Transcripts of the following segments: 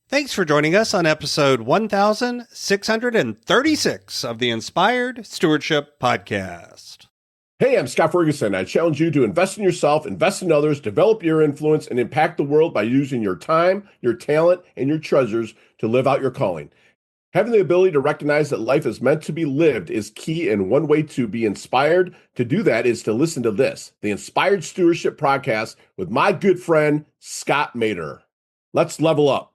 Thanks for joining us on episode 1636 of the Inspired Stewardship Podcast. Hey, I'm Scott Ferguson. I challenge you to invest in yourself, invest in others, develop your influence, and impact the world by using your time, your talent, and your treasures to live out your calling. Having the ability to recognize that life is meant to be lived is key, and one way to be inspired to do that is to listen to this, the Inspired Stewardship Podcast with my good friend, Scott Mater. Let's level up.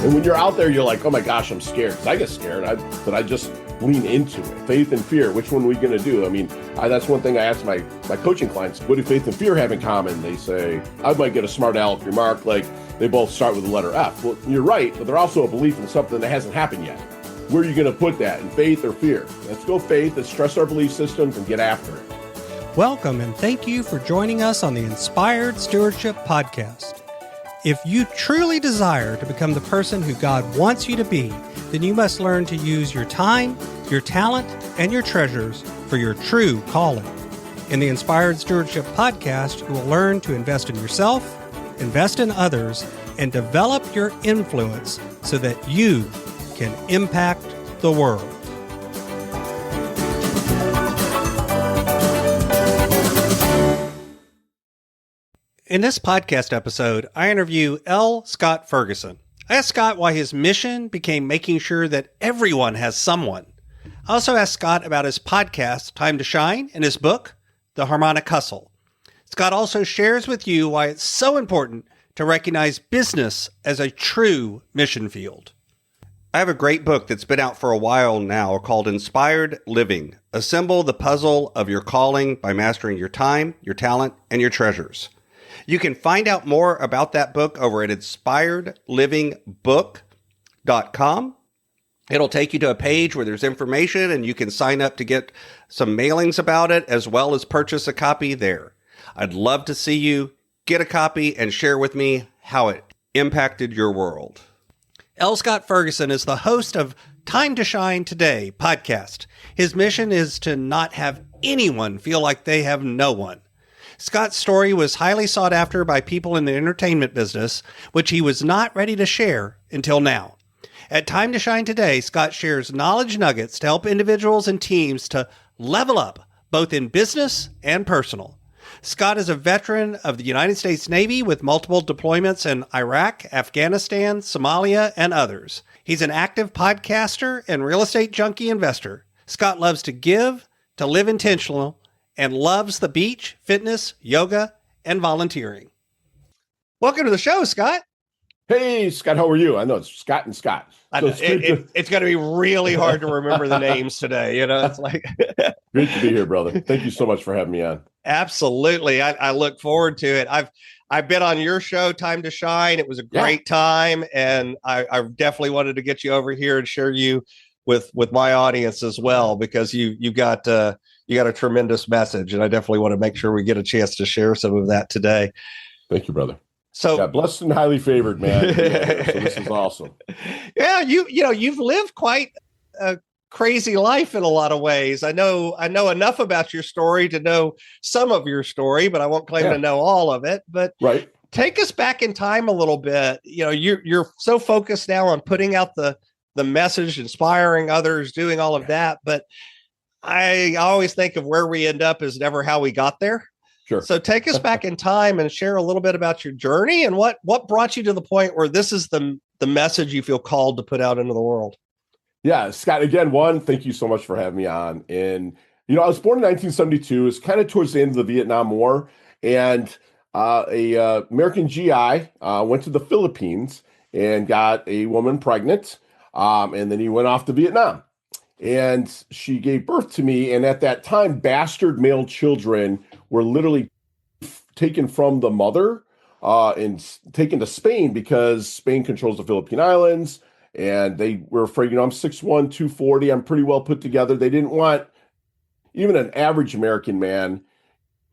And when you're out there, you're like, oh my gosh, I'm scared. I get scared, but I just lean into it. Faith and fear, which one are we going to do? I mean, that's one thing I ask my coaching clients. What do faith and fear have in common? They say, I might get a smart aleck remark, like they both start with the letter F. Well, you're right, but they're also a belief in something that hasn't happened yet. Where are you going to put that, in faith or fear? Let's go faith, let's trust our belief systems and get after it. Welcome and thank you for joining us on the Inspired Stewardship Podcast. If you truly desire to become the person who God wants you to be, then you must learn to use your time, your talent, and your treasures for your true calling. In the Inspired Stewardship Podcast, you will learn to invest in yourself, invest in others, and develop your influence so that you can impact the world. In this podcast episode, I interview L. Scott Ferguson. I asked Scott why his mission became making sure that everyone has someone. I also asked Scott about his podcast, Time to Shine, and his book, The Harmonic Hustle. Scott also shares with you why it's so important to recognize business as a true mission field. I have a great book that's been out for a while now called Inspired Living. Assemble the puzzle of your calling by mastering your time, your talent, and your treasures. You can find out more about that book over at inspiredlivingbook.com. It'll take you to a page where there's information and you can sign up to get some mailings about it as well as purchase a copy there. I'd love to see you get a copy and share with me how it impacted your world. L. Scott Ferguson is the host of Time to Shine Today podcast. His mission is to not have anyone feel like they have no one. Scott's story was highly sought after by people in the entertainment business, which he was not ready to share until now. At Time to Shine Today, Scott shares knowledge nuggets to help individuals and teams to level up, both in business and personal. Scott is a veteran of the United States Navy with multiple deployments in Iraq, Afghanistan, Somalia, and others. He's an active podcaster and real estate junkie investor. Scott loves to give, to live intentional, and loves the beach, fitness, yoga, and volunteering. Welcome to the show, Scott. Hey, Scott, how are you? I know it's Scott and Scott. So it's going to be really hard to remember the names today. You know, it's like great to be here, brother. Thank you so much for having me on. Absolutely. I look forward to it. I've been on your show, Time to Shine. It was a great time. And I definitely wanted to get you over here and share you with my audience as well, because you got a tremendous message. And I definitely want to make sure we get a chance to share some of that today. Thank you, brother. So blessed and highly favored, man. So this is awesome. Yeah, you've lived quite a crazy life in a lot of ways. I know enough about your story to know some of your story, but I won't claim to know all of it. But take us back in time a little bit. You know, you're so focused now on putting out the message, inspiring others, doing all of that. But I always think of where we end up is never how we got there. Sure. So take us back in time and share a little bit about your journey and what brought you to the point where this is the message you feel called to put out into the world. Yeah, Scott, again, thank you so much for having me on. And, I was born in 1972. It's kind of towards the end of the Vietnam War. And a American GI went to the Philippines and got a woman pregnant. And then he went off to Vietnam. And she gave birth to me. And at that time, bastard male children were literally taken from the mother and taken to Spain because Spain controls the Philippine Islands. And they were afraid, I'm 6'1", 240. I'm pretty well put together. They didn't want even an average American man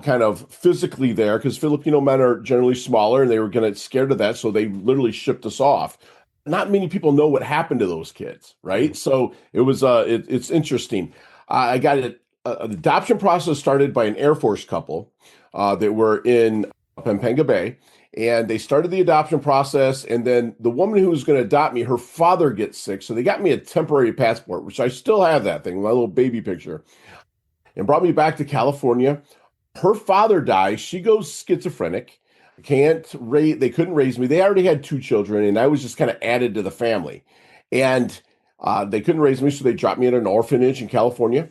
kind of physically there because Filipino men are generally smaller and they were going to get scared of that. So they literally shipped us off. Not many people know what happened to those kids, right? So it was, it's interesting. I got an adoption process started by an Air Force couple that were in Pampanga Bay. And they started the adoption process. And then the woman who was going to adopt me, her father gets sick. So they got me a temporary passport, which I still have that thing, my little baby picture, and brought me back to California. Her father dies. She goes schizophrenic. They couldn't raise me. They already had 2 children, and I was just kind of added to the family. And they couldn't raise me, so they dropped me at an orphanage in California.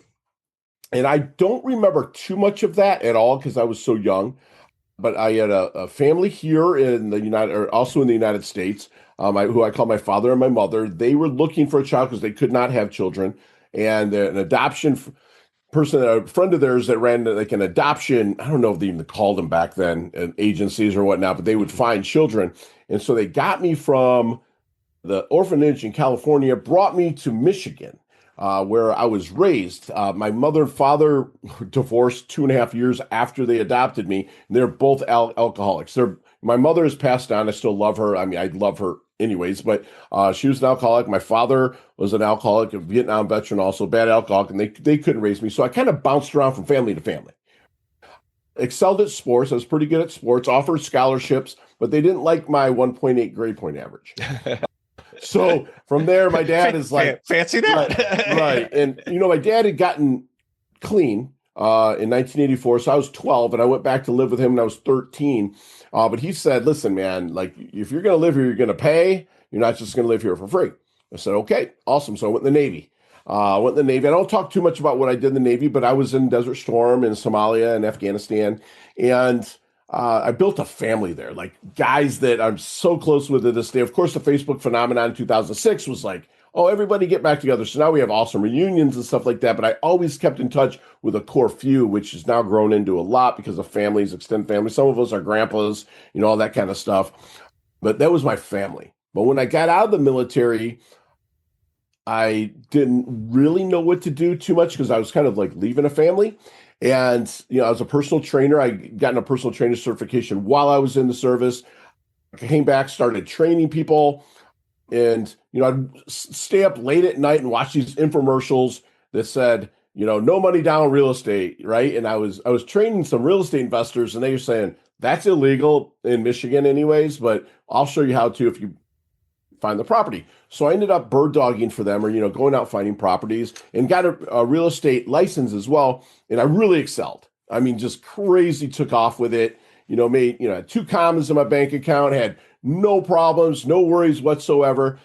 And I don't remember too much of that at all because I was so young. But I had a family here in also in the United States, who I call my father and my mother. They were looking for a child because they could not have children. And an adoption person, a friend of theirs that ran like an adoption, I don't know if they even called them back then, agencies or whatnot, but they would find children. And so they got me from the orphanage in California, brought me to Michigan, where I was raised. My mother and father divorced 2.5 years after they adopted me. And they're both alcoholics. My mother has passed on. I still love her. I mean, I love her anyways, but she was an alcoholic. My father was an alcoholic, a Vietnam veteran, also bad alcoholic, and they couldn't raise me. So I kind of bounced around from family to family. Excelled at sports. I was pretty good at sports, offered scholarships, but they didn't like my 1.8 grade point average. So from there, my dad is like, fancy that. Right. And, my dad had gotten clean in 1984. So I was 12 and I went back to live with him when I was 13. But he said, listen, man, like if you're going to live here, you're going to pay. You're not just going to live here for free. I said, okay, awesome. So I went in the Navy. I don't talk too much about what I did in the Navy, but I was in Desert Storm in Somalia and Afghanistan. And I built a family there, like guys that I'm so close with to this day. Of course, the Facebook phenomenon in 2006 was like, oh, everybody get back together. So now we have awesome reunions and stuff like that. But I always kept in touch with a core few, which has now grown into a lot because of families, extended families. Some of us are grandpas, all that kind of stuff. But that was my family. But when I got out of the military, I didn't really know what to do too much because I was kind of like leaving a family. And, I was a personal trainer. I got a personal trainer certification while I was in the service. I came back, started training people. And, I'd stay up late at night and watch these infomercials that said, no money down real estate, right? And I was training some real estate investors and they were saying, that's illegal in Michigan anyways, but I'll show you how to if you find the property. So I ended up bird dogging for them or, going out finding properties and got a real estate license as well. And I really excelled. I mean, just crazy took off with it, had 2 commas in my bank account, had no problems, no worries whatsoever.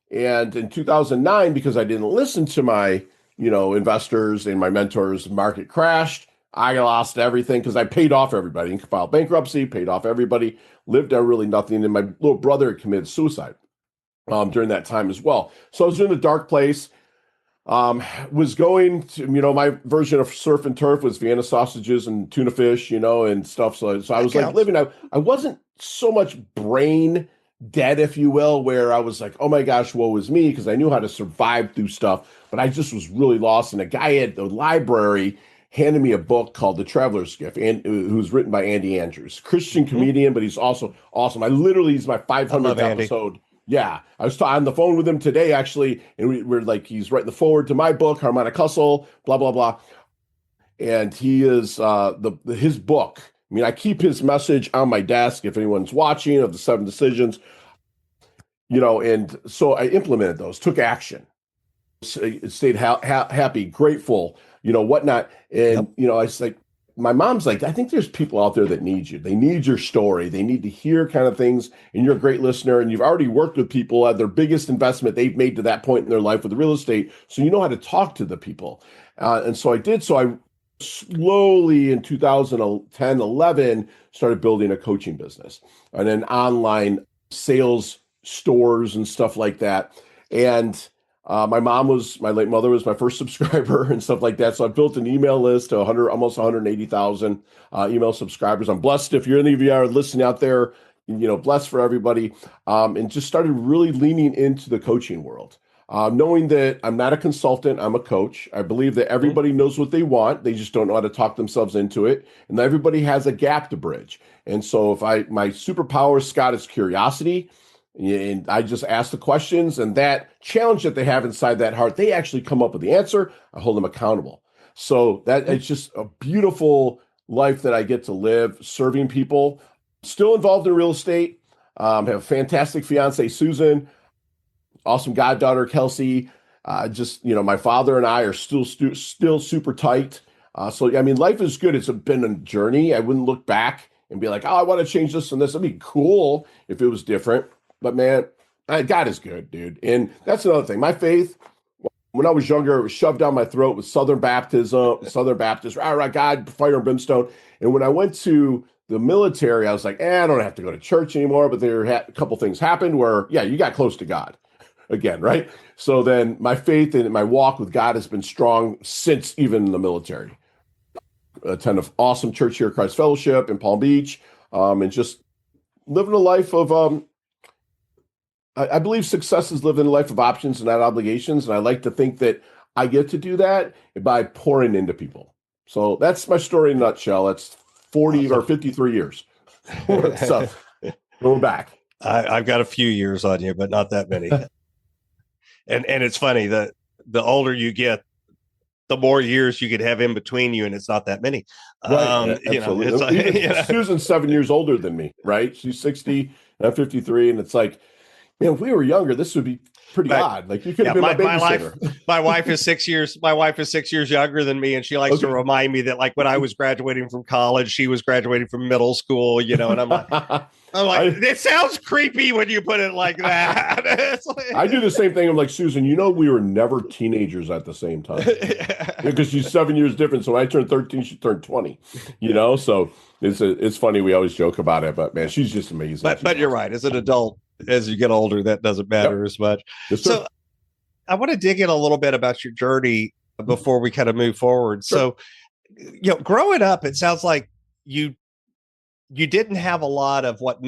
And in 2009, because I didn't listen to my, investors and my mentors, market crashed. I lost everything because I paid off everybody and filed bankruptcy, paid off everybody, lived on really nothing. And my little brother committed suicide during that time as well. So I was in a dark place, was going to, my version of surf and turf was Vienna sausages and tuna fish, and stuff. So I was like living, I wasn't so much brain dead, if you will, where I was like, oh my gosh, woe is me, because I knew how to survive through stuff, but I just was really lost. And a guy at the library handed me a book called The Traveler's Gift, and who's written by Andy Andrews, Christian comedian, but he's also awesome. He's my 500th episode. Yeah, I was on the phone with him today, actually, and we're like, he's writing the forward to my book, Harmonic Hustle, blah, blah, blah. And he is his book. I mean, I keep his message on my desk if anyone's watching of the 7 decisions, and so I implemented those, took action, stayed happy, grateful, whatnot. And, I was like, my mom's like, I think there's people out there that need you. They need your story. They need to hear kind of things. And you're a great listener. And you've already worked with people at their biggest investment they've made to that point in their life with real estate. So you know how to talk to the people. And so I did. So I slowly in 2010, 11, started building a coaching business and then online sales stores and stuff like that. And my late mother was my first subscriber and stuff like that. So I built an email list to almost 180,000 email subscribers. I'm blessed if you're any of you are listening out there, blessed for everybody. And just started really leaning into the coaching world, knowing that I'm not a consultant, I'm a coach. I believe that everybody knows what they want. They just don't know how to talk themselves into it. And everybody has a gap to bridge. And so my superpower, Scott, is curiosity. And I just ask the questions, and that challenge that they have inside that heart, they actually come up with the answer. I hold them accountable. So that it's just a beautiful life that I get to live, serving people. Still involved in real estate. Have a fantastic fiance, Susan. Awesome goddaughter, Kelsey. My father and I are still super tight. So I mean, life is good. It's been a journey. I wouldn't look back and be like, oh, I want to change this and this. It'd be cool if it was different. But man, God is good, dude. And that's another thing. My faith, when I was younger, it was shoved down my throat with Southern Baptist, God, fire and brimstone. And when I went to the military, I was like, I don't have to go to church anymore. But a couple things happened where, yeah, you got close to God again, right? So then my faith and my walk with God has been strong since even the military. Attend an awesome church here, Christ Fellowship in Palm Beach, and just living a life of, I believe success is living a life of options and not obligations. And I like to think that I get to do that by pouring into people. So that's my story in a nutshell. That's 40 or 53 years. So going back. I've got a few years on you, but not that many. And it's funny that the older you get, the more years you could have in between you, and it's not that many. Right, absolutely. Susan's 7 years older than me, right? She's 60, and I'm 53, and it's like, man, if we were younger, this would be pretty odd. Like you could have been my babysitter. My wife is 6 years. My wife is 6 years younger than me, and she likes to remind me that, like, when I was graduating from college, she was graduating from middle school. And I'm like, it sounds creepy when you put it like that. I do the same thing. I'm like, Susan, we were never teenagers at the same time because she's 7 years different. So when I turned 13, she turned 20. So it's funny. We always joke about it, but man, she's just amazing. But you're right. As an adult, as you get older, that doesn't matter as much. Yes, so I want to dig in a little bit about your journey before we kind of move forward. Sure. So, growing up, it sounds like you didn't have a lot of what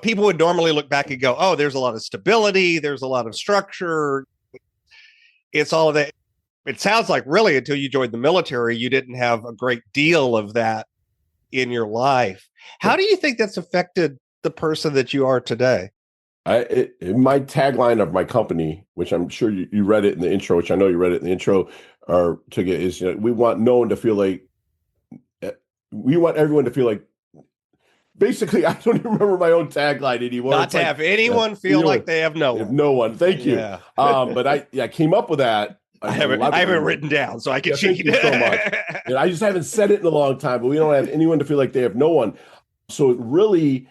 people would normally look back and go, oh, there's a lot of stability. There's a lot of structure. It's all of that. It sounds like really until you joined the military, you didn't have a great deal of that in your life. How do you think that's affected the person that you are today? My tagline of my company, which I'm sure you read it in the intro, which I know you read it in the intro, is we want everyone to feel like. Basically, I don't even remember my own tagline anymore. Not to have anyone feel like they have no one. No one. Thank you. Yeah. But I came up with that. I have it written down so I can cheat. Thank you so much. And I just haven't said it in a long time, but we don't have anyone to feel like they have no one. So it really,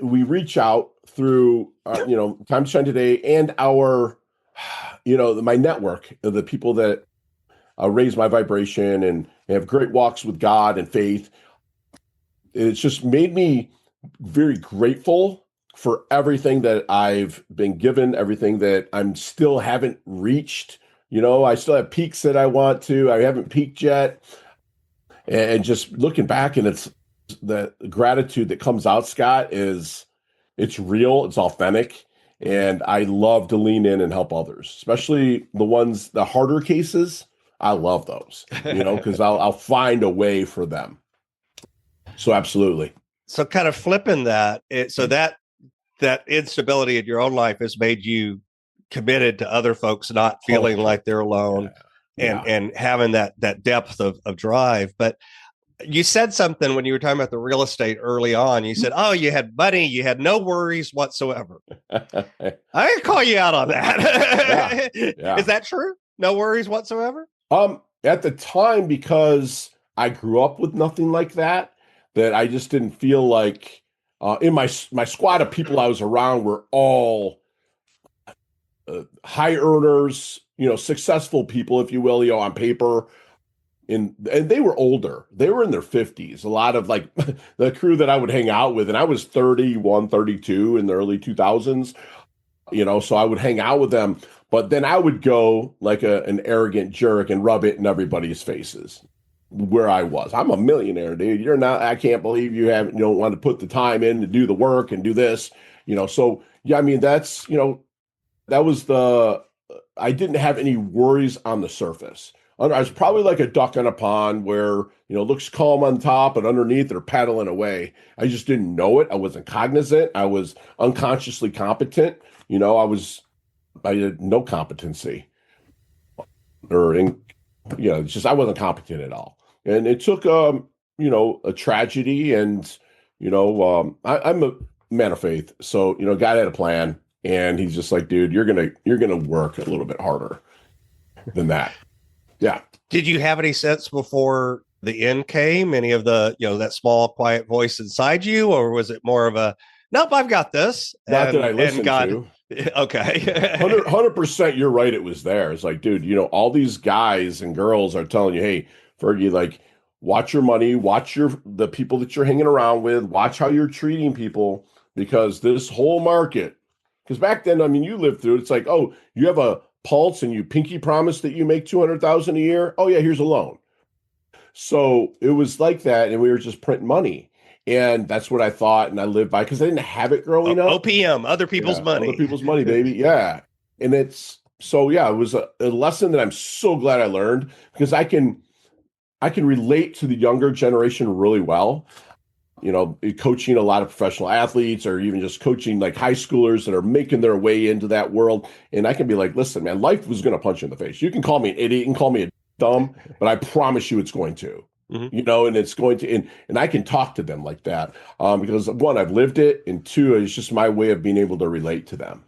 we reach out through, Time to Shine Today and our, my network of the people that raise my vibration and have great walks with God and faith. It's just made me very grateful for everything that I've been given, everything that I'm still haven't reached. I still have peaks that I want to. I haven't peaked yet. And just looking back, and it's the gratitude that comes out, Scott, it's real, it's authentic. And I love to lean in and help others, especially the harder cases. I love those, because I'll find a way for them. So absolutely. So kind of flipping that, that instability in your own life has made you committed to other folks not feeling like they're alone and having that depth of drive. But you said something when you were talking about the real estate early on. You said, oh, you had money, you had no worries whatsoever. I can call you out on that. Yeah. Is that true? No worries whatsoever? At the time, because I grew up with nothing like that I just didn't feel like in my squad of people I was around were all high earners, successful people, if you will, on paper. And they were older. They were in their 50s. A lot of like the crew that I would hang out with, and I was 31, 32 in the early 2000s, so I would hang out with them. But then I would go like an arrogant jerk and rub it in everybody's faces where I was. I'm a millionaire, dude. You're not. I can't believe you don't want to put the time in to do the work and do this, So yeah, I mean, that's, that was I didn't have any worries on the surface. I was probably like a duck on a pond where, looks calm on top, and underneath they're paddling away. I just didn't know it. I wasn't cognizant. I was unconsciously competent. I had no competency or it's just I wasn't competent at all. And it took a tragedy, and I'm a man of faith. So, God had a plan, and he's just like, dude, you're gonna work a little bit harder than that. Yeah. Did you have any sense before the end came, any of the, that small, quiet voice inside you, or was it more of a, nope, I've got this? Not that I listened to. Okay. 100%, you're right. It was there. It's like, dude, all these guys and girls are telling you, hey, Fergie, like, watch your money, watch the people that you're hanging around with, watch how you're treating people, because this whole market, because back then, I mean, you lived through it. It's like, oh, you have a pulse and you pinky promise that you make $200,000 a year. Oh yeah, here's a loan. So it was like that, and we were just printing money. And that's what I thought, and I lived by, because I didn't have it growing up. OPM, other people's money. Other people's money, baby. Yeah. And it was a lesson that I'm so glad I learned, because I can relate to the younger generation really well. Coaching a lot of professional athletes, or even just coaching like high schoolers that are making their way into that world. And I can be like, listen, man, life was going to punch you in the face. You can call me an idiot, you can call me a dumb, but I promise you it's going to. Mm-hmm. And it's going to, and I can talk to them like that, because one, I've lived it, and two, it's just my way of being able to relate to them.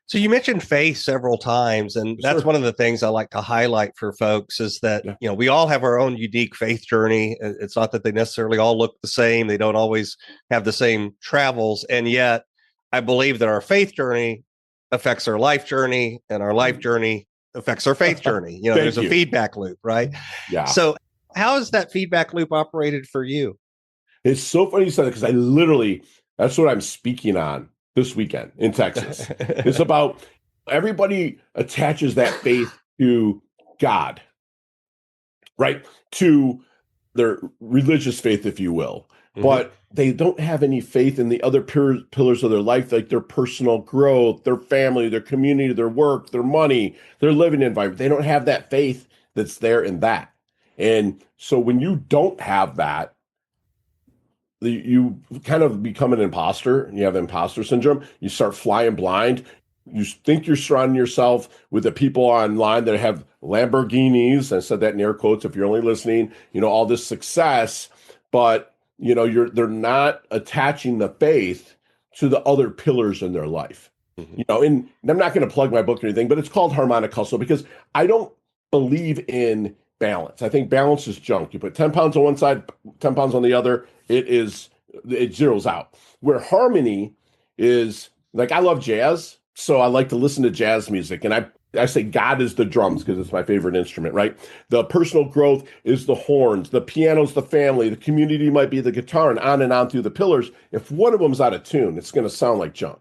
So you mentioned faith several times, and that's one of the things I like to highlight for folks is that, we all have our own unique faith journey. It's not that they necessarily all look the same. They don't always have the same travels. And yet I believe that our faith journey affects our life journey, and our life journey affects our faith journey. There's a feedback loop, right? Yeah. So how is that feedback loop operated for you? It's so funny you said it, because that's what I'm speaking on this weekend in Texas. It's about, everybody attaches that faith to God, right? To their religious faith, if you will. Mm-hmm. But they don't have any faith in the other pillars of their life, like their personal growth, their family, their community, their work, their money, their living environment. They don't have that faith that's there in that. And so when you don't have that, you kind of become an imposter, and you have imposter syndrome. You start flying blind. You think you're surrounding yourself with the people online that have Lamborghinis. I said that in air quotes if you're only listening, all this success, but they're not attaching the faith to the other pillars in their life. Mm-hmm. And I'm not going to plug my book or anything, but it's called Harmonic Hustle, because I don't believe in balance. I think balance is junk. You put 10 pounds on one side, 10 pounds on the other, it zeroes out. Where harmony is, like, I love jazz, so I like to listen to jazz music. And I say God is the drums, because it's my favorite instrument, right? The personal growth is the horns, the piano's the family, the community might be the guitar, and on through the pillars. If one of them's out of tune, it's going to sound like junk.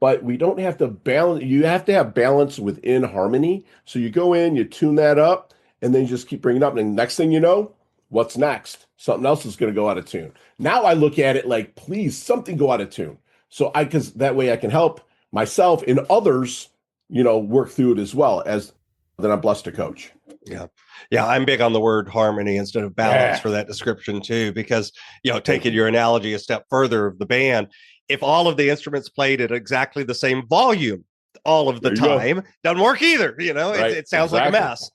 But we don't have to balance. You have to have balance within harmony. So you go in, you tune that up, and then you just keep bringing it up. And next thing you know, what's next? Something else is going to go out of tune. Now I look at it like, please, something go out of tune. So because that way I can help myself and others, work through it as well, as that I'm blessed to coach. Yeah. Yeah. I'm big on the word harmony instead of balance for that description too, because, taking your analogy a step further of the band, if all of the instruments played at exactly the same volume all of the time, doesn't work either. Right. It sounds like a mess.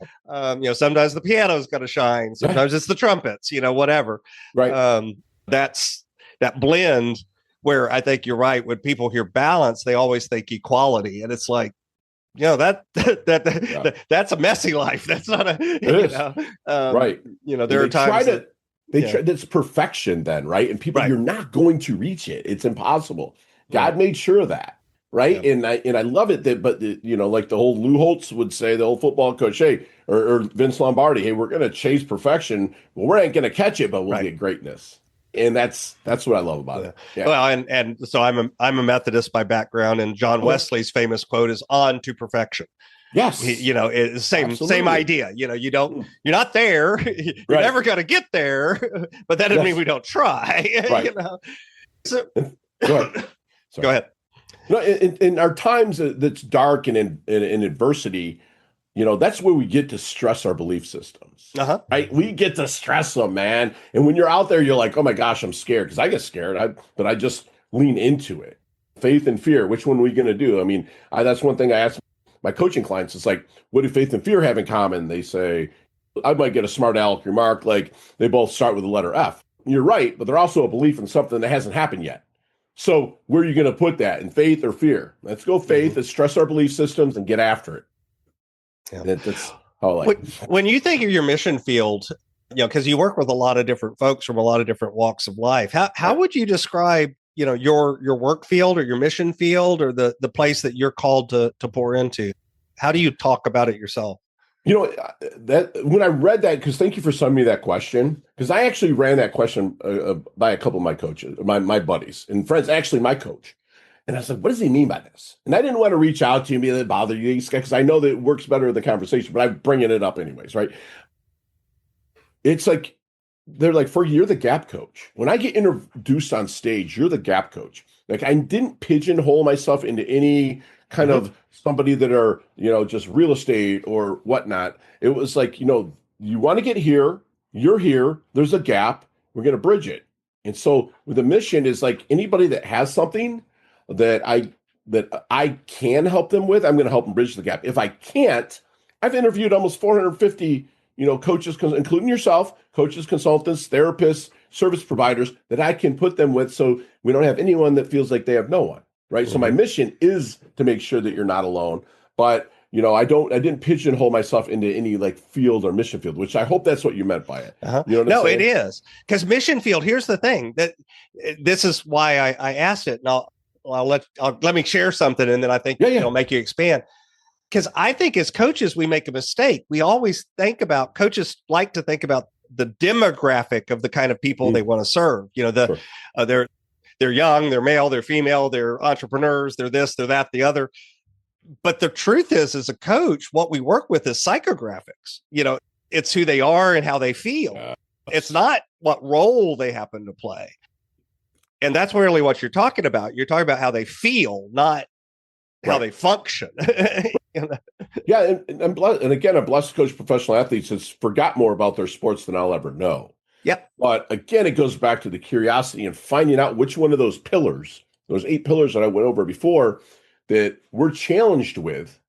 Sometimes the piano's got to shine. Sometimes it's the trumpets, whatever. Right. That's that blend where I think you're right. When people hear balance, they always think equality. And it's like, that's a messy life. That's not right. There are times that's perfection then, right? And people, you're not going to reach it. It's impossible. God made sure of that. Right. Yeah. And I love it but like the whole Lou Holtz would say, the old football coach, hey, or Vince Lombardi, hey, we're going to chase perfection. Well, we ain't going to catch it, but we'll get greatness. And that's what I love about it. Yeah. Well, and so I'm a Methodist by background, and John Wesley's famous quote is "on to perfection." Yes. It's same idea. You're not there. You're never going to get there, but that doesn't mean we don't try. Right. So go ahead. Go ahead. No, in our times that's dark and in adversity, that's where we get to stress our belief systems. Uh-huh. Right? We get to stress them, man. And when you're out there, you're like, oh my gosh, I'm scared, because I get scared. But I just lean into it. Faith and fear. Which one are we going to do? I mean, that's one thing I asked my coaching clients, it's like, what do faith and fear have in common? They say, I might get a smart aleck remark like they both start with the letter F. You're right, but they're also a belief in something that hasn't happened yet. So where are you going to put that, in faith or fear? Let's go faith. Let's stress our belief systems and get after it. Yeah. That's how I like it. When you think of your mission field, because you work with a lot of different folks from a lot of different walks of life, how would you describe, your work field or your mission field or the place that you're called to pour into? How do you talk about it yourself? That when I read that, because thank you for sending me that question, because I actually ran that question by a couple of my coaches, my buddies and friends, actually my coach. And I was like, what does he mean by this? And I didn't want to reach out to him and bother you because I know that it works better in the conversation, but I'm bringing it up anyways, right? It's like, they're like, Fergie, you're the gap coach. When I get introduced on stage, you're the gap coach. Like I didn't pigeonhole myself into any kind of somebody that are, just real estate or whatnot. It was like, you want to get here, you're here, there's a gap, we're going to bridge it. And so with a mission is like anybody that has something that I can help them with, I'm going to help them bridge the gap. If I can't, I've interviewed almost 450, coaches, including yourself, coaches, consultants, therapists, service providers that I can put them with. So we don't have anyone that feels like they have no one. Right. So my mission is to make sure that you're not alone. But, I didn't pigeonhole myself into any like field or mission field, which I hope that's what you meant by it. No, it is. Because mission field, here's the thing that this is why I asked it. And let me share something. And then I think it'll make you expand. Because I think as coaches, we make a mistake. We always coaches like to think about the demographic of the kind of people they want to serve. They're young, they're male, they're female, they're entrepreneurs, they're this, they're that, the other. But the truth is, as a coach, what we work with is psychographics. It's who they are and how they feel. It's not what role they happen to play. And that's really what you're talking about. You're talking about how they feel, not how they function. Yeah. And I'm blessed. And again, I'm blessed to coach professional athletes that's forgot more about their sports than I'll ever know. Yep. But again, it goes back to the curiosity and finding out which one of those pillars, those 8 pillars that I went over before, that we're challenged with.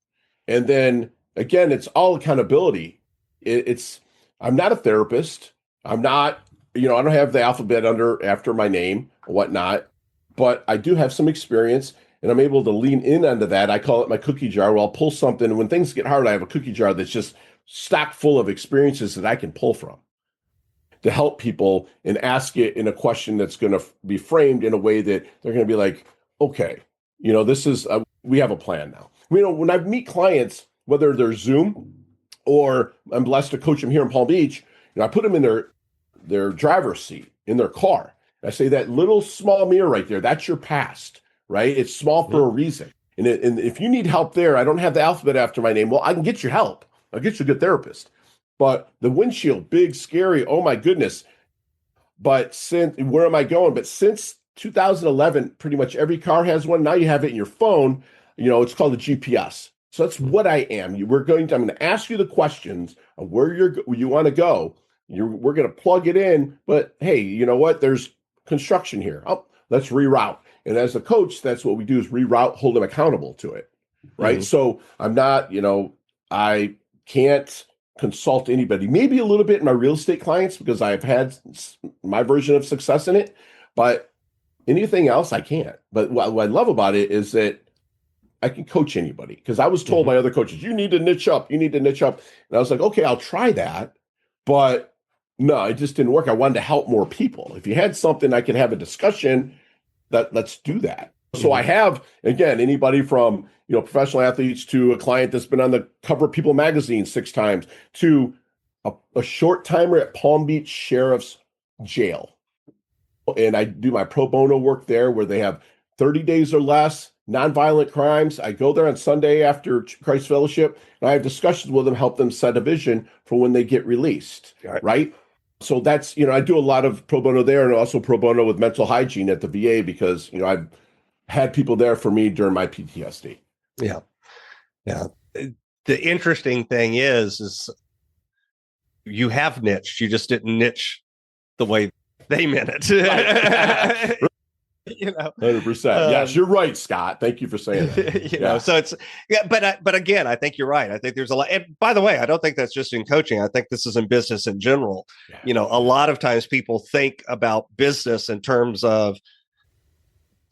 And then again, it's all accountability. I'm not a therapist. I'm not, I don't have the alphabet after my name or whatnot, but I do have some experience and I'm able to lean in onto that. I call it my cookie jar where I'll pull something. And when things get hard, I have a cookie jar that's just stocked full of experiences that I can pull from to help people and ask it in a question that's going to be framed in a way that they're going to be like, okay, this is, we have a plan now. When I meet clients, whether they're Zoom or I'm blessed to coach them here in Palm Beach, I put them in their driver's seat in their car. I say that little small mirror right there, that's your past, right? It's small for a reason. And if you need help there, I don't have the alphabet after my name. Well, I can get you help. I'll get you a good therapist. But the windshield, big, scary, oh my goodness. But where am I going? But since 2011, pretty much every car has one. Now you have it in your phone. It's called a GPS. So that's what I am. I'm going to ask you the questions of where you want to go. We're going to plug it in. But hey, you know what? There's construction here. Oh, let's reroute. And as a coach, that's what we do is reroute, hold them accountable to it. Right. So I'm not, I can't consult anybody, maybe a little bit in my real estate clients because I've had my version of success in it, but anything else I can't. But what I love about it is that I can coach anybody because I was told by other coaches, you need to niche up. And I was like, okay, I'll try that. But no, it just didn't work. I wanted to help more people. If you had something I could have a discussion, let's do that. So I have, again, anybody from, professional athletes to a client that's been on the cover of People magazine 6 times to a short timer at Palm Beach Sheriff's Jail. And I do my pro bono work there where they have 30 days or less, nonviolent crimes. I go there on Sunday after Christ Fellowship and I have discussions with them, help them set a vision for when they get released. Right. So that's, I do a lot of pro bono there and also pro bono with mental hygiene at the VA because, I've had people there for me during my PTSD. Yeah. Yeah. The interesting thing is you have niched. You just didn't niche the way they meant it. you know, 100%. Yes, you're right, Scott. Thank you for saying that. you know, so it's, but again, I think you're right. I think there's a lot. And by the way, I don't think that's just in coaching. I think this is in business in general. Yeah. You know, a lot of times people think about business in terms of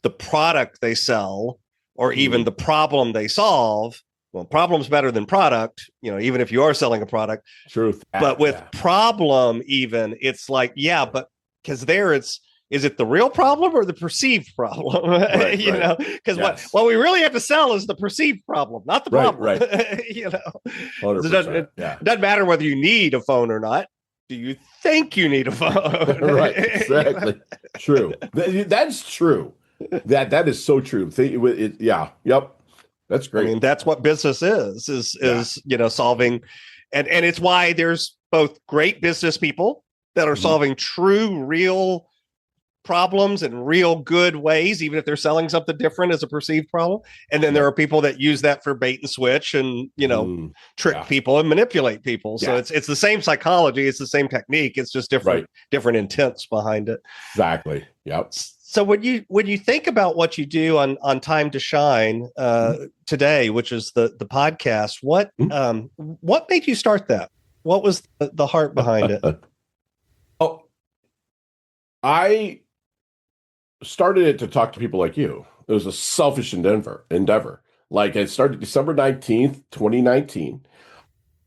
the product they sell or even the problem they solve. Well, problem's better than product, you know, even if you are selling a product. Truth. But with problem, even it's like, yeah, but because there it's, is it the real problem or the perceived problem? Right, you right. know, because Yes. what we really have to sell is the perceived problem, not the problem. Right. You know, 100%. It doesn't matter whether you need a phone or not. Do you think you need a phone? Right. Exactly. True. That's true. That is so true. Yeah. Yep. That's great. I mean, that's what business is, you know, solving. And it's why there's both great business people that are solving true, real problems in real good ways, even if they're selling something different as a perceived problem. And then there are people that use that for bait and switch and, you know, trick people and manipulate people. So it's the same psychology. It's the same technique. It's just different intents behind it. Exactly. Yep. So when you think about what you do on Time to Shine today, which is the podcast, what made you start that? What was the heart behind it? I started it to talk to people like you. It was a selfish endeavor. Like I started December 19th, 2019.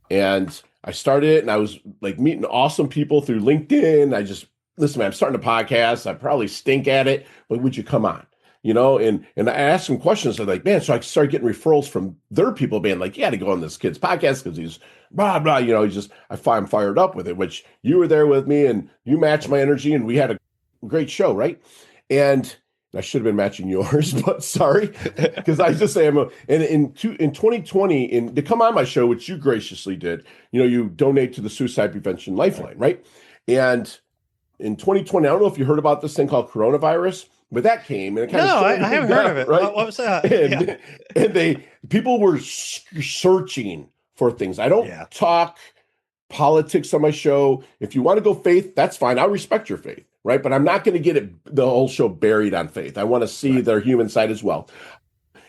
And I started it and I was like meeting awesome people through LinkedIn. Listen, man, I'm starting a podcast. I probably stink at it, but would you come on? You know, and I asked some questions. They're like, man, so I started getting referrals from their people being like, yeah, to go on this kid's podcast because he's blah, blah, you know, I'm fired up with it, which you were there with me and you matched my energy and we had a great show, right? And I should have been matching yours, but sorry, because I just say in 2020, and to come on my show, which you graciously did, you know, you donate to the Suicide Prevention Lifeline, right? And in 2020, I don't know if you heard about this thing called coronavirus, but that came and it kind of I haven't heard of it. Right? What was that? And people were searching for things. I don't talk politics on my show. If you want to go faith, that's fine. I'll respect your faith, right? But I'm not going to get the whole show buried on faith. I want to see their human side as well.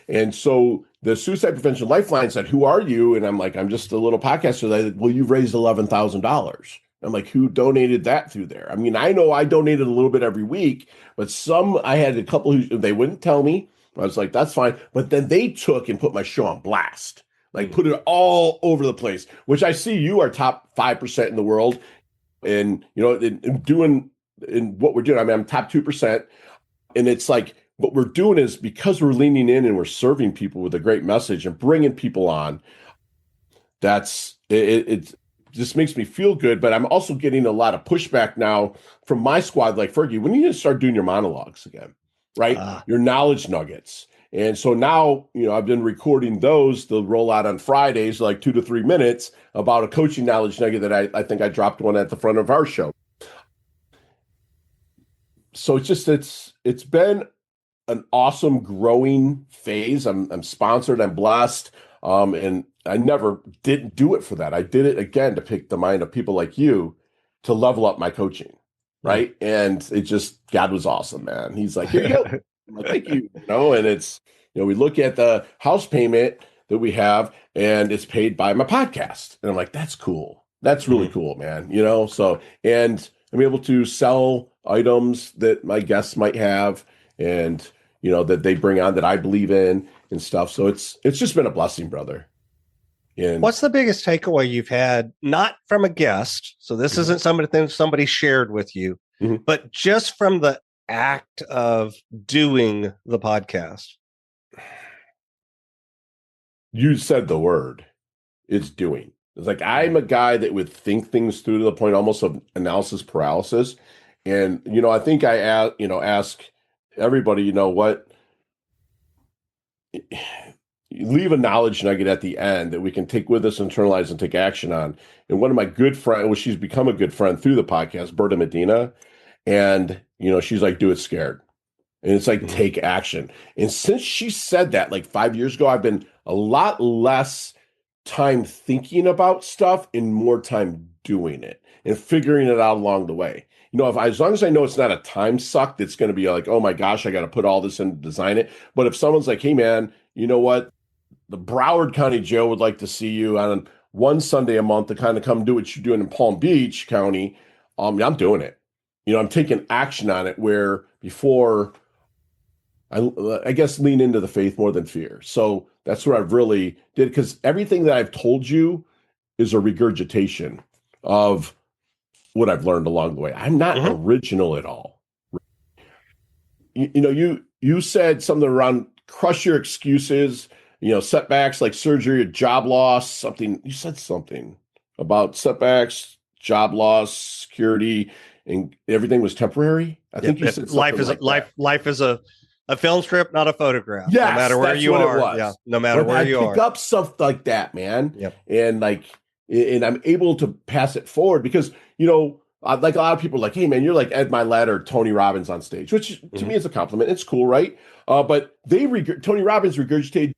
And so the Suicide Prevention Lifeline said, who are you? And I'm like, I'm just a little podcaster. They said, well, you've raised $11,000. I'm like, who donated that through there? I mean, I know I donated a little bit every week, but I had a couple who they wouldn't tell me. I was like, that's fine. But then they took and put my show on blast, like put it all over the place, which I see you are top 5% in the world. And, you know, in what we're doing, I mean, I'm top 2%. And it's like, what we're doing is because we're leaning in and we're serving people with a great message and bringing people on, it just makes me feel good. But I'm also getting a lot of pushback now from my squad, like Fergie, when you start doing your monologues again, right? Your knowledge nuggets. And so now, you know, I've been recording those. They'll roll out on Fridays, like 2 to 3 minutes about a coaching knowledge nugget that I think I dropped one at the front of our show. So it's been an awesome growing phase. I'm sponsored, I'm blessed. And I never didn't do it for that. I did it again to pick the mind of people like you to level up my coaching. Right. And God was awesome, man. He's like, here you go. I'm like, thank you. You know, and it's, you know, we look at the house payment that we have and it's paid by my podcast. And I'm like, that's cool. That's really cool, man. You know, so, and I'm able to sell items that my guests might have and, you know, that they bring on that I believe in and stuff. So it's just been a blessing, brother. And what's the biggest takeaway you've had, not from a guest? So this isn't somebody shared with you, but just from the act of doing the podcast. You said the word. It's doing. It's like I'm a guy that would think things through to the point almost of analysis paralysis. And, you know, I think I ask everybody, you know what, leave a knowledge nugget at the end that we can take with us, internalize, and take action on. And one of my good friends, well, she's become a good friend through the podcast, Berta Medina. And, you know, she's like, do it scared. And it's like, take action. And since she said that like 5 years ago, I've been a lot less time thinking about stuff and more time doing it and figuring it out along the way. as long as I know it's not a time suck, that's going to be like, oh my gosh, I got to put all this in to design it. But if someone's like, hey man, you know what? The Broward County Joe would like to see you on one Sunday a month to kind of come do what you're doing in Palm Beach County. I'm doing it. I'm taking action on it, where before I guess lean into the faith more than fear. So that's what I've really did, because everything that I've told you is a regurgitation of what I've learned along the way. I'm not original at all. You said something around crush your excuses, setbacks like surgery or job loss, something. You said something about setbacks, job loss, security, and everything was temporary. I think you said life is life is a film strip, not a photograph. Yes, no matter where you are. Yeah, no matter where you are. I pick up stuff like that, man. Yep. And I'm able to pass it forward, because, like a lot of people are like, hey man, you're like Ed Milet or Tony Robbins on stage, which to me is a compliment. It's cool, right? But Tony Robbins regurgitated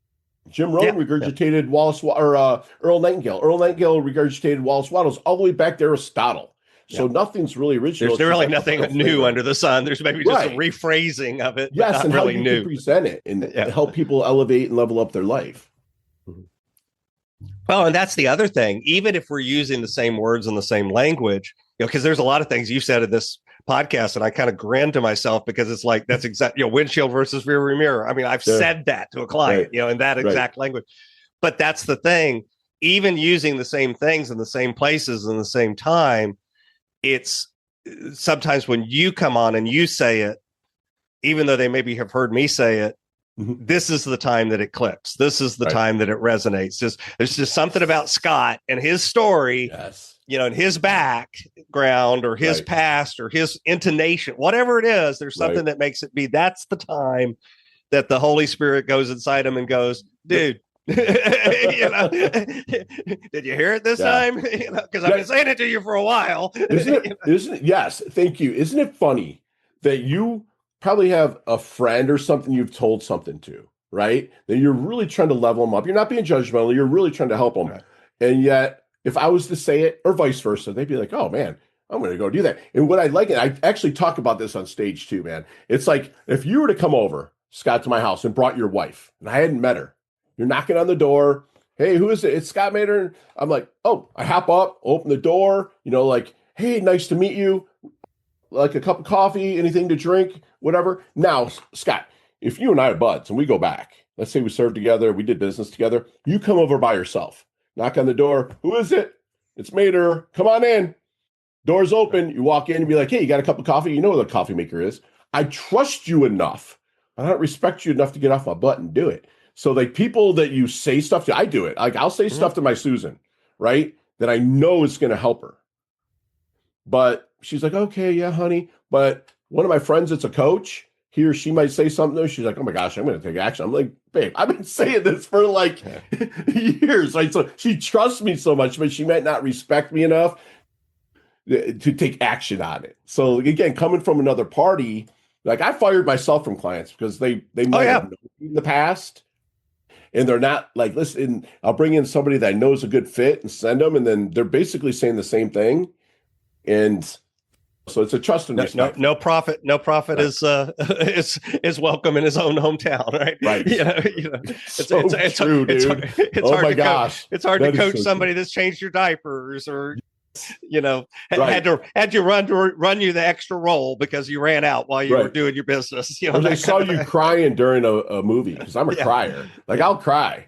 Jim Rohn, regurgitated Wallace or Earl Nightingale. Earl Nightingale regurgitated Wallace Wattles all the way back to Aristotle. So nothing's really original. There's really nothing new under the sun. There's maybe just a rephrasing of it. Yes, not and really how you new. can present it and help people elevate and level up their life. Well, and that's the other thing. Even if we're using the same words and the same language, because there's a lot of things you said in this podcast, and I kind of grin to myself, because it's like, that's exact, windshield versus rear view mirror. I mean, I've said that to a client, in that exact language. But that's the thing. Even using the same things in the same places in the same time, it's sometimes when you come on and you say it, even though they maybe have heard me say it, this is the time that it clicks. This is the time that it resonates. There's just something about Scott and his story, and his background or his past or his intonation, whatever it is, there's something that makes it be. That's the time that the Holy Spirit goes inside him and goes, dude, did you hear it this time? Because I've been saying it to you for a while. Isn't it? Yes. Thank you. Isn't it funny that you probably have a friend or something you've told something to, right? That you're really trying to level them up. You're not being judgmental. You're really trying to help them. And yet, if I was to say it, or vice versa, they'd be like, oh man, I'm going to go do that. And what I like, and I actually talk about this on stage too, man. It's like, if you were to come over, Scott, to my house and brought your wife, and I hadn't met her, you're knocking on the door. Hey, who is it? It's Scott Mater. I'm like, oh, I hop up, open the door, like, hey, nice to meet you. Like a cup of coffee, anything to drink, whatever. Now, Scott, if you and I are buds and we go back, let's say we served together, we did business together, you come over by yourself, knock on the door. Who is it? It's Mater. Come on in. Door's open. You walk in and be like, hey, you got a cup of coffee? You know where the coffee maker is. I trust you enough. I don't respect you enough to get off my butt and do it. So like people that you say stuff to, I do it. Like I'll say stuff to my Susan, right? That I know is going to help her. But she's like, okay, yeah, honey. But one of my friends that's a coach, he or she might say something. She's like, oh my gosh, I'm going to take action. I'm like, babe, I've been saying this for like years. Right? So she trusts me so much, but she might not respect me enough to take action on it. So again, coming from another party, like I fired myself from clients because they might have known me in the past. And they're not like, listen, I'll bring in somebody that I know is a good fit and send them. And then they're basically saying the same thing. And so it's a trust and respect. No prophet is welcome in his own hometown, right? Right. It's true, dude. It's oh hard my to gosh. It's hard to coach so somebody that's changed your diapers or had to run you the extra roll because you ran out while you were doing your business. Or they saw you crying during a movie, because I'm a crier. Like I'll cry.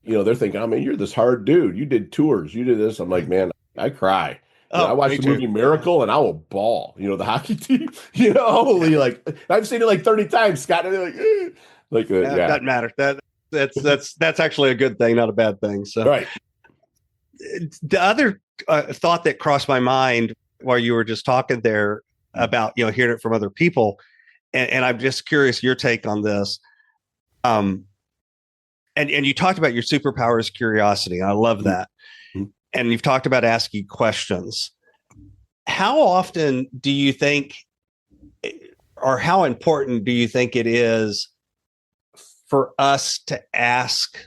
They're thinking, oh man, you're this hard dude. You did tours, you did this. I'm like, man, I cry. I watched the movie Miracle and I will bawl. The hockey team. Holy, like I've seen it like 30 times, Scott. And they're like, doesn't matter. That's actually a good thing, not a bad thing. So right. The other thought that crossed my mind while you were just talking there about hearing it from other people, and I'm just curious your take on this. And you talked about your superpower is curiosity. I love that. And you've talked about asking questions. How often do you think, or how important do you think it is for us to ask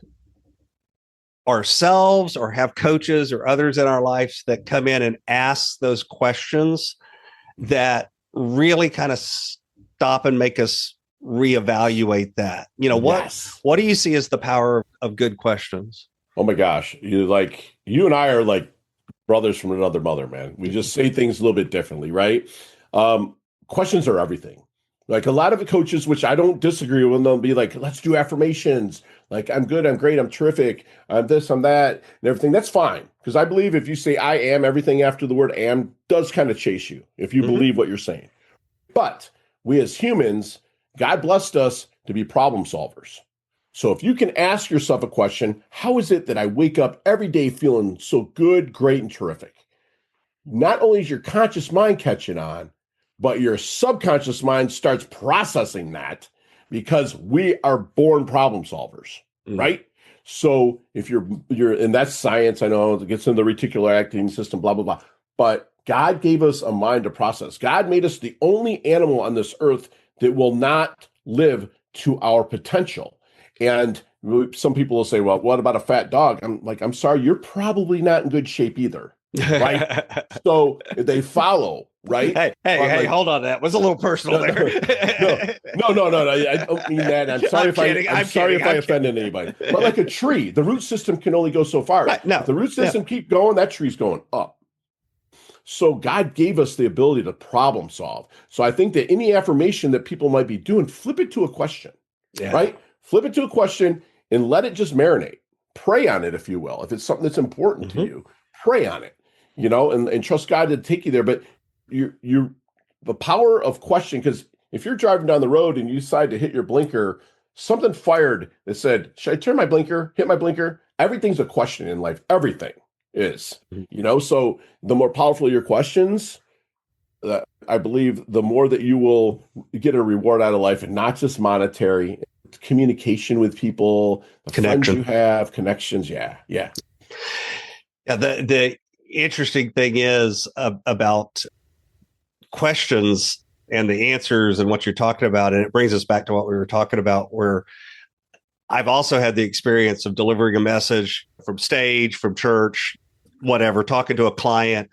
ourselves or have coaches or others in our lives that come in and ask those questions that really kind of stop and make us reevaluate that? You know, what do you see as the power of good questions? Oh my gosh. You and I are like brothers from another mother, man. We just say things a little bit differently, right? Questions are everything. Like a lot of the coaches, which I don't disagree with, they'll be like, let's do affirmations. Like, I'm good, I'm great, I'm terrific, I'm this, I'm that, and everything. That's fine. Because I believe if you say I am, everything after the word am does kind of chase you if you believe what you're saying. But we as humans, God blessed us to be problem solvers. So if you can ask yourself a question, how is it that I wake up every day feeling so good, great, and terrific? Not only is your conscious mind catching on, but your subconscious mind starts processing that because we are born problem solvers, right? So if you're, and that's science, I know it gets into the reticular activating system, blah, blah, blah. But God gave us a mind to process. God made us the only animal on this earth that will not live to our potential. And some people will say, well, what about a fat dog? I'm like, I'm sorry, you're probably not in good shape either, right? So they follow, right? Hey, hold on. That was a little personal there. No. I don't mean that. I'm sorry if I offended anybody. But like a tree, the root system can only go so far. Right, no, if the root system keep going, that tree's going up. So God gave us the ability to problem solve. So I think that any affirmation that people might be doing, flip it to a question, right? Flip it to a question and let it just marinate. Pray on it, if you will. If it's something that's important to you, pray on it, you know, and trust God to take you there. But you the power of question, because if you're driving down the road and you decide to hit your blinker, something fired that said, should I turn my blinker, hit my blinker? Everything's a question in life. Everything is, you know, so the more powerful your questions, I believe the more that you will get a reward out of life, and not just monetary, communication with people, the friends you have, connections. Yeah. The interesting thing is about questions and the answers and what you're talking about. And it brings us back to what we were talking about, where I've also had the experience of delivering a message from stage, from church, whatever, talking to a client,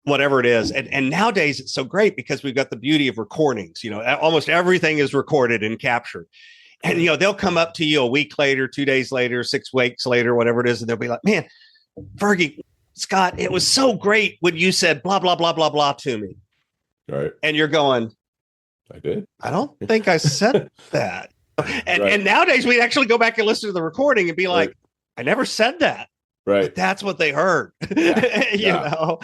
whatever it is. And nowadays it's so great because we've got the beauty of recordings. You know, almost everything is recorded and captured. And, you know, they'll come up to you a week later, 2 days later, 6 weeks later, whatever it is. And they'll be like, man, Fergie, Scott, it was so great when you said blah, blah, blah, blah, blah to me. Right. And you're going, I did. I don't think I said that. And nowadays we actually go back and listen to the recording and be like, I never said that. Right. But that's what they heard. You know,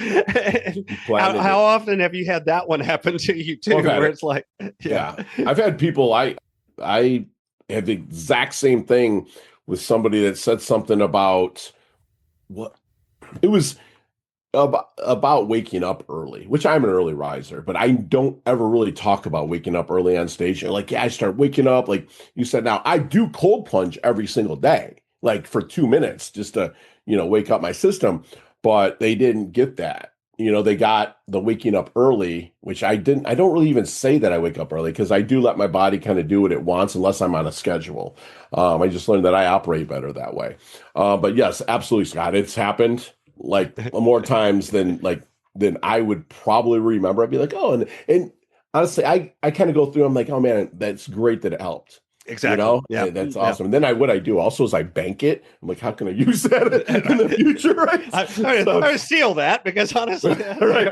how often have you had that one happen to you too? Where it's like, I've had people, I had the exact same thing with somebody that said something about what it was about waking up early, which I'm an early riser, but I don't ever really talk about waking up early on stage. And like, I start waking up, like you said. Now I do cold plunge every single day, like for 2 minutes, just to, you know, wake up my system. But they didn't get that. You know, they got the waking up early, which I didn't. I don't really even say that I wake up early, because I do let my body kind of do what it wants unless I'm on a schedule. I just learned that I operate better that way. But yes, absolutely, Scott. It's happened like more times than I would probably remember. I'd be like, oh, and honestly, I kind of go through. I'm like, oh man, that's great that it helped. Exactly. You know, that's awesome. And then what I do also is I bank it. I'm like, how can I use that in the future? Right? I would steal that, because honestly, the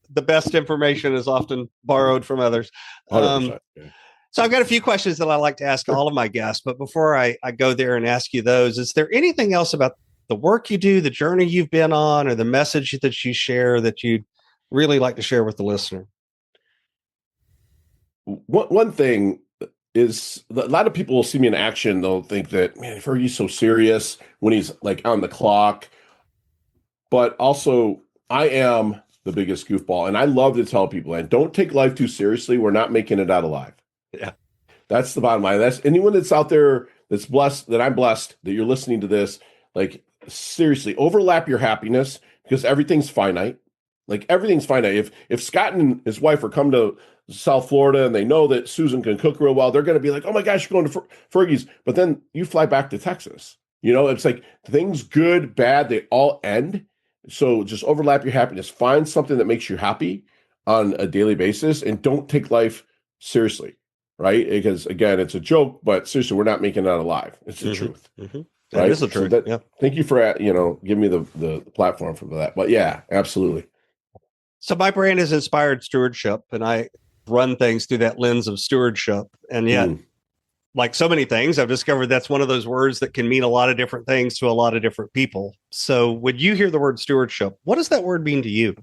best information is often borrowed from others. 100%. So I've got a few questions that I like to ask all of my guests, but before I go there and ask you those, is there anything else about the work you do, the journey you've been on, or the message that you share that you'd really like to share with the listener? One thing is, a lot of people will see me in action. They'll think that, man, Fergie's so serious when he's like on the clock. But also, I am the biggest goofball. And I love to tell people, and don't take life too seriously. We're not making it out alive. Yeah. That's the bottom line. That's anyone that's out there that's blessed, that I'm blessed, that you're listening to this. Like, seriously, overlap your happiness, because everything's finite. Like, everything's finite. If Scott and his wife are come to South Florida and they know that Susan can cook real well, they're going to be like, oh my gosh, you're going to Fergie's. But then you fly back to Texas. You know, it's like things good, bad, they all end. So just overlap your happiness. Find something that makes you happy on a daily basis and don't take life seriously, right? Because again, it's a joke, but seriously, we're not making it out alive. It's the truth, That right? is the truth. So Yeah. thank you for, giving me the platform for that. But yeah, absolutely. So my brand is Inspired Stewardship, and I run things through that lens of stewardship. And yet, like so many things, I've discovered that's one of those words that can mean a lot of different things to a lot of different people. So when you hear the word stewardship, what does that word mean to you?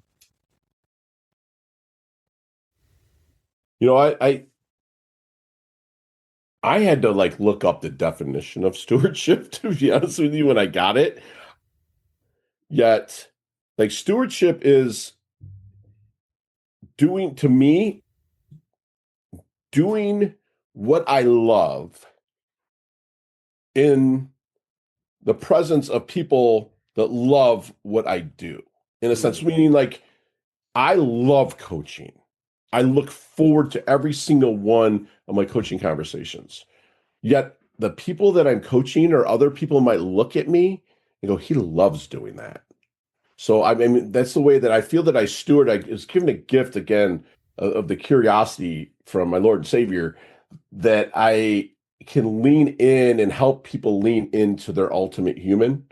I had to like look up the definition of stewardship, to be honest with you, when I got it. Yet, like, stewardship is to me, doing what I love in the presence of people that love what I do. In a sense, meaning like I love coaching. I look forward to every single one of my coaching conversations. Yet the people that I'm coaching or other people might look at me and go, he loves doing that. So I mean, that's the way that I feel that I steward. I was given a gift again of the curiosity from my Lord and Savior that I can lean in and help people lean into their ultimate human,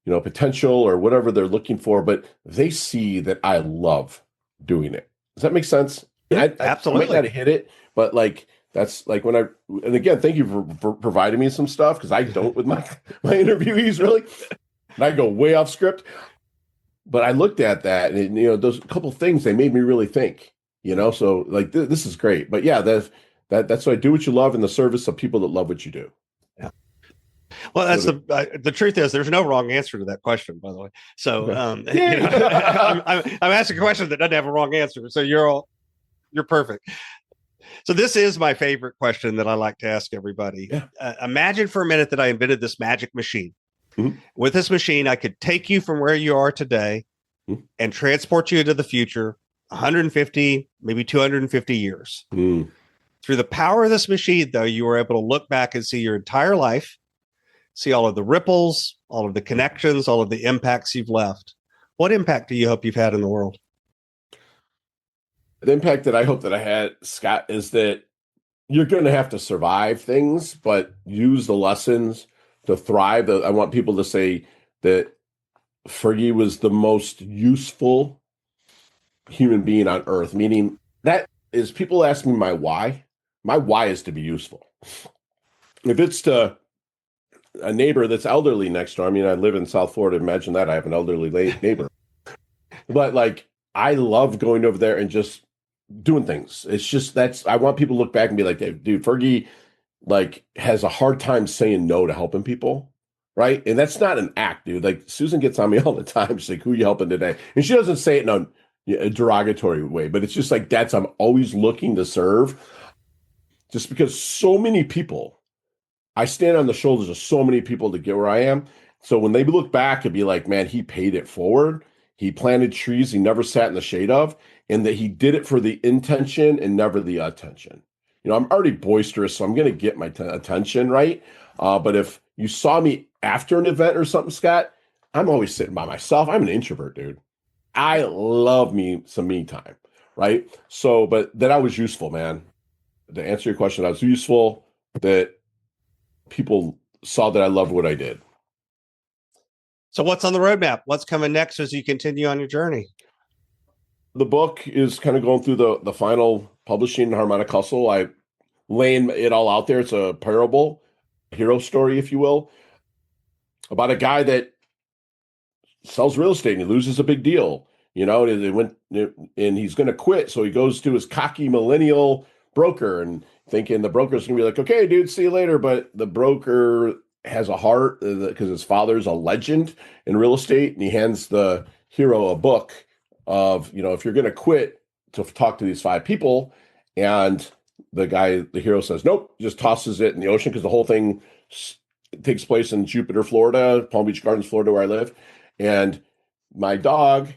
potential or whatever they're looking for. But they see that I love doing it. Does that make sense? Yeah, I absolutely. might not have hit it, but like that's like and again, thank you for providing me some stuff because I don't with my interviewees really. And I go way off script. But I looked at that and, those couple things, they made me really think, so like this is great. But yeah, that's why do what you love in the service of people that love what you do. Yeah. Well, that's the truth is there's no wrong answer to that question, by the way. So, I'm asking a question that doesn't have a wrong answer. So you're perfect. So this is my favorite question that I like to ask everybody. Yeah. Imagine for a minute that I invented this magic machine. Mm-hmm. With this machine, I could take you from where you are today and transport you into the future 150, maybe 250 years. Through the power of this machine, though, you were able to look back and see your entire life, see all of the ripples, all of the connections, all of the impacts you've left. What impact do you hope you've had in the world? The impact that I hope that I had, Scott, is that you're going to have to survive things, but use the lessons to thrive. I want people to say that Fergie was the most useful human being on earth, meaning that is people ask me my why is to be useful. If it's to a neighbor that's elderly next door, I mean, I live in South Florida. Imagine that I have an elderly neighbor, but like, I love going over there and just doing things. It's just, I want people to look back and be like, dude, Fergie, like, has a hard time saying no to helping people, right? And that's not an act, dude. Like, Susan gets on me all the time. She's like, who are you helping today? And she doesn't say it in a derogatory way, but it's just like, I'm always looking to serve, just because so many people, I stand on the shoulders of so many people to get where I am. So when they look back and be like, man, he paid it forward. He planted trees he never sat in the shade of, and that he did it for the intention and never the attention. I'm already boisterous, so I'm going to get my attention, right? But if you saw me after an event or something, Scott, I'm always sitting by myself. I'm an introvert, dude. I love me some me time, right? So, but that I was useful, man. To answer your question, I was useful, that people saw that I loved what I did. So what's on the roadmap? What's coming next as you continue on your journey? The book is kind of going through the final publishing, harmonic hustle. I laying it all out there. It's a parable, hero story, if you will, about a guy that sells real estate and he loses a big deal, and he's going to quit. So he goes to his cocky millennial broker and thinking the broker's going to be like, okay, dude, see you later. But the broker has a heart because his father's a legend in real estate. And he hands the hero a book of, if you're going to quit, to talk to these 5 people. And the hero says, nope, just tosses it in the ocean, because the whole thing takes place in Jupiter, Florida, Palm Beach Gardens, Florida, where I live. And my dog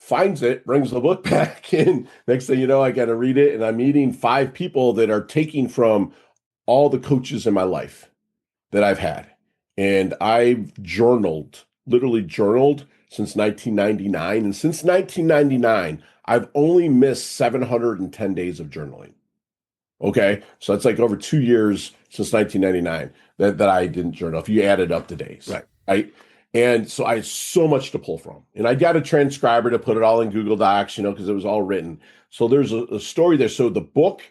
finds it, brings the book back, and next thing you know, I got to read it, and I'm meeting 5 people that are taking from all the coaches in my life that I've had. And I've literally journaled since 1999. And since 1999, I've only missed 710 days of journaling. Okay. So that's like over 2 years since 1999 that I didn't journal, if you added up the days. Right. And so I had so much to pull from. And I got a transcriber to put it all in Google Docs, because it was all written. So there's a story there. So the book,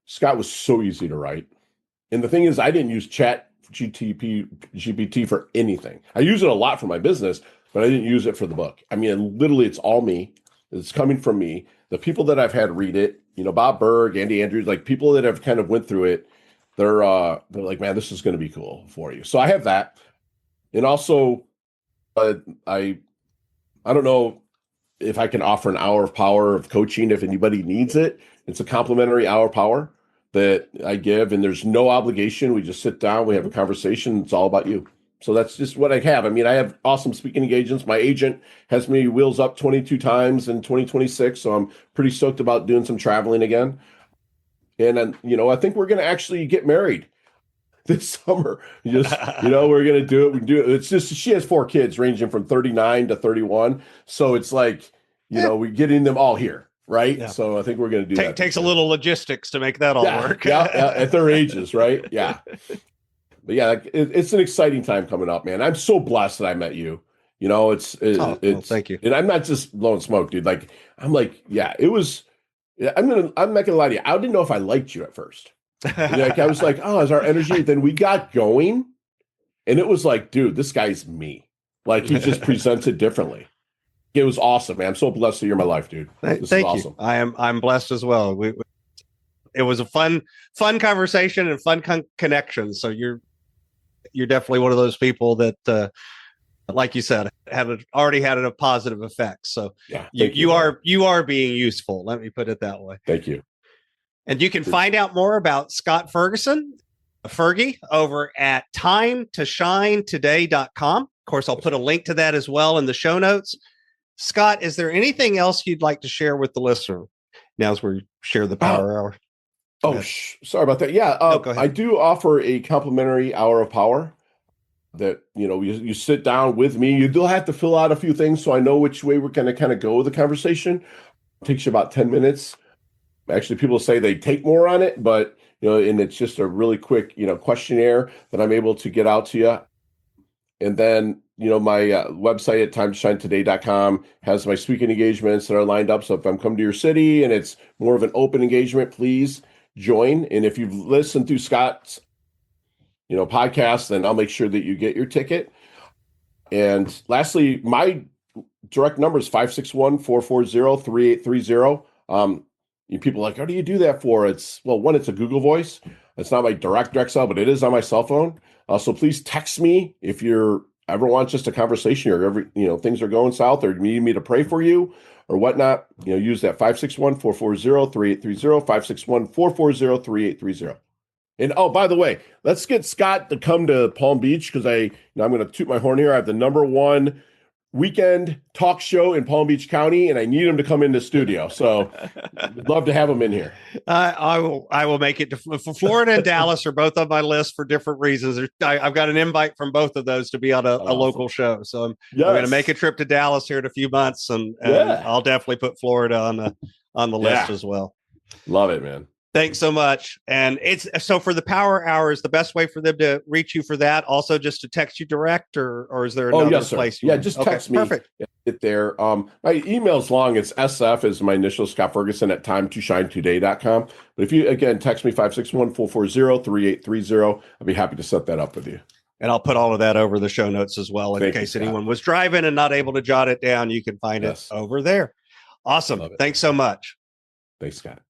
Scott, was so easy to write. And the thing is, I didn't use GPT for anything. I use it a lot for my business, but I didn't use it for the book. I mean, literally, it's all me. It's coming from me. The people that I've had read it, Bob Berg, Andy Andrews, like people that have kind of went through it, they're like, man, this is going to be cool for you. So I have that. And also, I don't know if I can offer an hour of power of coaching if anybody needs it. It's a complimentary hour of power that I give, and there's no obligation. We just sit down, we have a conversation. It's all about you. So that's just what I have. I mean, I have awesome speaking engagements. My agent has me wheels up 22 times in 2026. So I'm pretty stoked about doing some traveling again. And then, I think we're going to actually get married this summer. We're going to do it. We do it. It's just, she has 4 kids ranging from 39 to 31. So it's like, we're getting them all here. Right. Yeah. So I think we're going to do that. Takes a little logistics to make that all work. yeah. At their ages. Right. Yeah. But yeah, it's an exciting time coming up, man. I'm so blessed that I met you. It's thank you. And I'm not just blowing smoke, dude. Like, I'm like, yeah, it was, I'm not going to lie to you. I didn't know if I liked you at first. Like, I was like, oh, is our energy? Then we got going and it was like, dude, this guy's me. Like, he just presents it differently. It was awesome, man. I'm so blessed that you're in my life, dude. Thank you. Awesome. I'm blessed as well. It was a fun conversation and fun connection. So you're definitely one of those people that, like you said, already had a positive effect. So yeah, you are being useful. Let me put it that way. Thank you. And you can find out more about Scott Ferguson, Fergie, over at timetoshinetoday.com. Of course, I'll put a link to that as well in the show notes. Scott, is there anything else you'd like to share with the listener? Now as we share the power hour. Sorry about that. Yeah, go ahead. I do offer a complimentary hour of power that, you sit down with me. You do have to fill out a few things so I know which way we're going to kind of go with the conversation. It takes you about 10 minutes. Actually, people say they take more on it, but, and it's just a really quick, questionnaire that I'm able to get out to you. And then, my website at timetoshinetoday.com has my speaking engagements that are lined up. So if I'm coming to your city and it's more of an open engagement, please join. And if you've listened to Scott's, podcast, then I'll make sure that you get your ticket. And lastly, my direct number is 561-440-3830. People are like, how do you do that for? It's a Google Voice. It's not my direct cell, but it is on my cell phone. So please text me if you're ever want just a conversation or things are going south or you need me to pray for you or whatnot. Use that 561-440-3830, 561-440-3830. And by the way, let's get Scott to come to Palm Beach because I'm going to toot my horn here. I have the #1 weekend talk show in Palm Beach County, and I need him to come in the studio. So I'd love to have him in here. I will make it to Florida and Dallas are both on my list for different reasons. I've got an invite from both of those to be on a local show. So I'm going to make a trip to Dallas here in a few months, and I'll definitely put Florida on the list as well. Love it, man. Thanks so much. And it's so for the power hours, the best way for them to reach you for that, also just to text you direct or is there another place? Just text me. Perfect. Get there. My email's long. It's SF is my initial, Scott Ferguson at timetoshinetoday.com. But if you, again, text me 561-440-3830, I'll be happy to set that up with you. And I'll put all of that over the show notes as well. In case anyone was driving and not able to jot it down, you can find it over there. Awesome. Thanks so much. Thanks, Scott.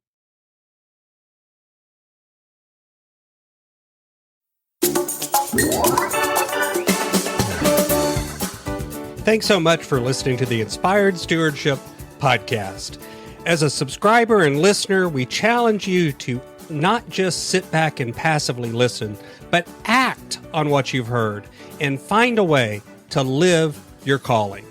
Thanks so much for listening to the Inspired Stewardship podcast. As a subscriber and listener, we challenge you to not just sit back and passively listen, but act on what you've heard and find a way to live your calling.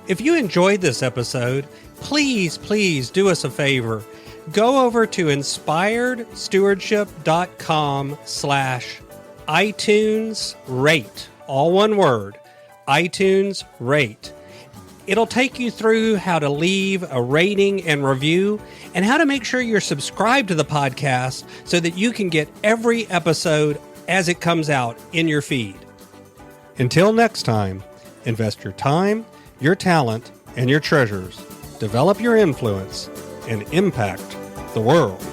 If you enjoyed this episode, please do us a favor. Go over to inspiredstewardship.com/iTunes rate, all one word, iTunes rate. It'll take you through how to leave a rating and review and how to make sure you're subscribed to the podcast so that you can get every episode as it comes out in your feed. Until next time, invest your time, your talent, and your treasures. Develop your influence and impact the world.